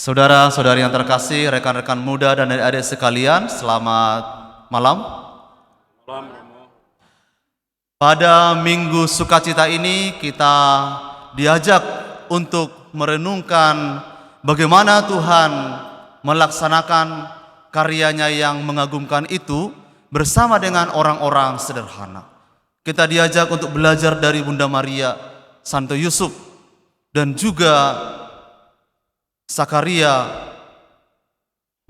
Saudara-saudari yang terkasih, rekan-rekan muda dan adik-adik sekalian, selamat malam. Pada Minggu Sukacita ini kita diajak untuk merenungkan bagaimana Tuhan melaksanakan karyanya yang mengagumkan itu bersama dengan orang-orang sederhana. Kita diajak untuk belajar dari Bunda Maria, Santo Yusuf, dan juga Sakaria,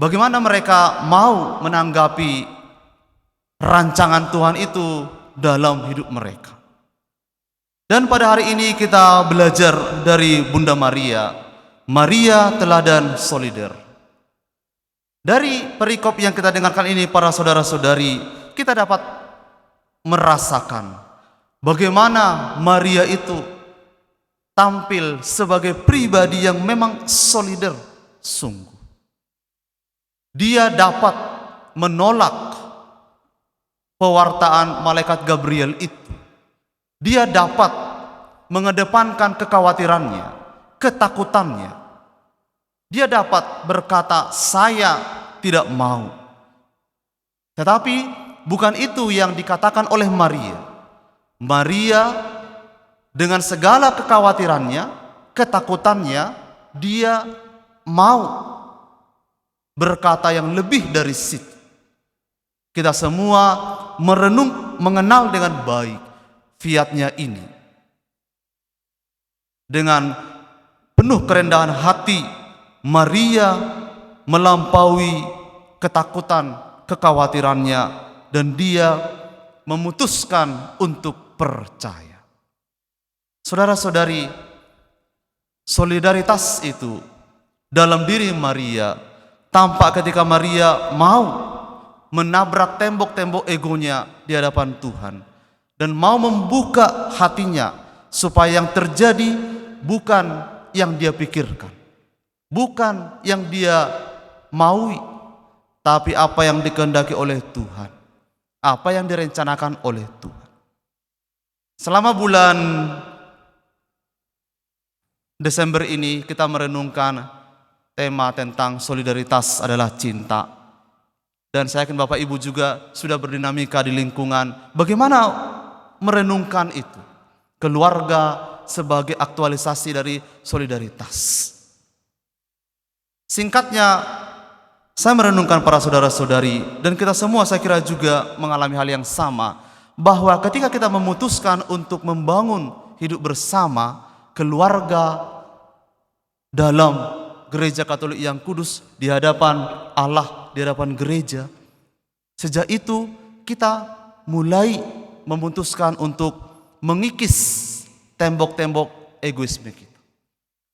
bagaimana mereka mau menanggapi rancangan Tuhan itu dalam hidup mereka. Dan pada hari ini kita belajar dari Bunda Maria, Maria teladan solider. Dari perikop yang kita dengarkan ini, para saudara-saudari, kita dapat merasakan bagaimana Maria itu tampil sebagai pribadi yang memang solider sungguh. Dia dapat menolak pewartaan malaikat Gabriel itu. Dia dapat mengedepankan kekhawatirannya, ketakutannya. Dia dapat berkata, saya tidak mau. Tetapi bukan itu yang dikatakan oleh Maria. Maria dengan segala kekhawatirannya, ketakutannya, dia mau berkata yang lebih dari situ. Kita semua mengenal dengan baik fiatnya ini. Dengan penuh kerendahan hati, Maria melampaui ketakutan, kekhawatirannya, dan dia memutuskan untuk percaya. Saudara-saudari, solidaritas itu dalam diri Maria tampak ketika Maria mau menabrak tembok-tembok egonya di hadapan Tuhan dan mau membuka hatinya supaya yang terjadi bukan yang dia pikirkan, bukan yang dia maui, tapi apa yang dikehendaki oleh Tuhan, apa yang direncanakan oleh Tuhan. Selama bulan Desember ini kita merenungkan tema tentang solidaritas adalah cinta. Dan saya yakin Bapak Ibu juga sudah berdinamika di lingkungan bagaimana merenungkan itu. Keluarga sebagai aktualisasi dari solidaritas. Singkatnya, saya merenungkan para saudara-saudari dan kita semua saya kira juga mengalami hal yang sama, bahwa ketika kita memutuskan untuk membangun hidup bersama, keluarga dalam gereja Katolik yang kudus di hadapan Allah, di hadapan gereja, sejak itu kita mulai memutuskan untuk mengikis tembok-tembok egoisme kita.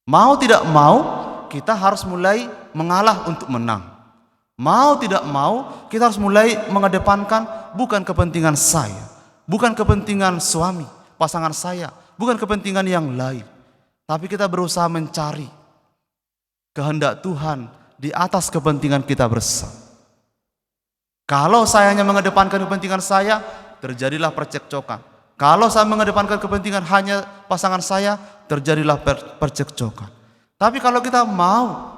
Mau tidak mau kita harus mulai mengalah untuk menang. Mau tidak mau kita harus mulai mengedepankan bukan kepentingan saya, bukan kepentingan suami, pasangan saya, bukan kepentingan yang lain, tapi kita berusaha mencari kehendak Tuhan di atas kepentingan kita bersama. Kalau saya hanya mengedepankan kepentingan saya, terjadilah percekcokan. Kalau saya mengedepankan kepentingan hanya pasangan saya, terjadilah percekcokan. Tapi kalau kita mau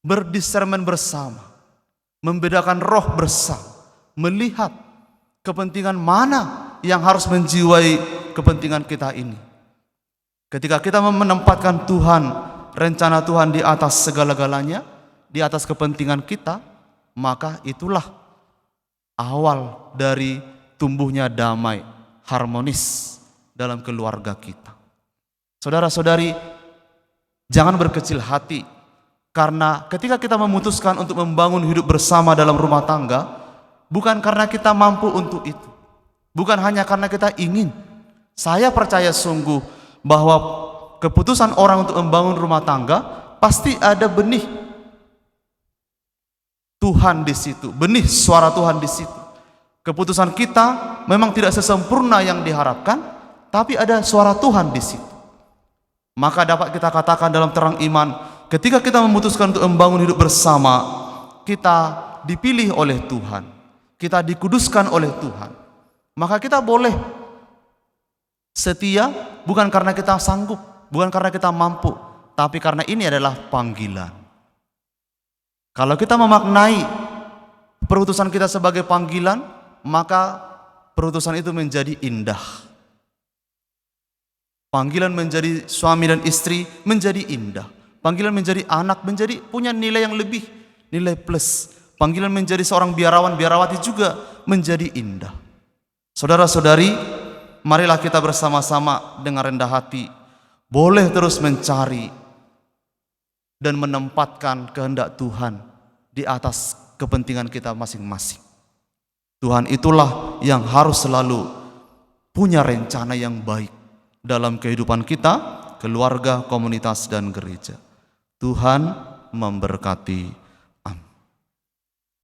berdiscernment bersama, membedakan roh bersama, melihat kepentingan mana yang harus menjiwai kepentingan kita ini. Ketika kita menempatkan Tuhan, rencana Tuhan di atas segala-galanya, di atas kepentingan kita, maka itulah awal dari tumbuhnya damai, harmonis dalam keluarga kita. Saudara-saudari, jangan berkecil hati, karena ketika kita memutuskan untuk membangun hidup bersama dalam rumah tangga, bukan karena kita mampu untuk itu, bukan hanya karena kita ingin. Saya percaya sungguh bahwa keputusan orang untuk membangun rumah tangga pasti ada benih Tuhan di situ, benih suara Tuhan di situ. Keputusan kita memang tidak sesempurna yang diharapkan, tapi ada suara Tuhan di situ. Maka dapat kita katakan dalam terang iman, ketika kita memutuskan untuk membangun hidup bersama, kita dipilih oleh Tuhan, kita dikuduskan oleh Tuhan. Maka kita boleh setia bukan karena kita sanggup, bukan karena kita mampu, tapi karena ini adalah panggilan. Kalau kita memaknai perutusan kita sebagai panggilan, maka perutusan itu menjadi indah. Panggilan menjadi suami dan istri menjadi indah. Panggilan menjadi anak menjadi punya nilai yang lebih, nilai plus. Panggilan menjadi seorang biarawan, biarawati juga menjadi indah. Saudara-saudari, marilah kita bersama-sama dengan rendah hati boleh terus mencari dan menempatkan kehendak Tuhan di atas kepentingan kita masing-masing. Tuhan itulah yang harus selalu punya rencana yang baik dalam kehidupan kita, keluarga, komunitas, dan gereja. Tuhan memberkati.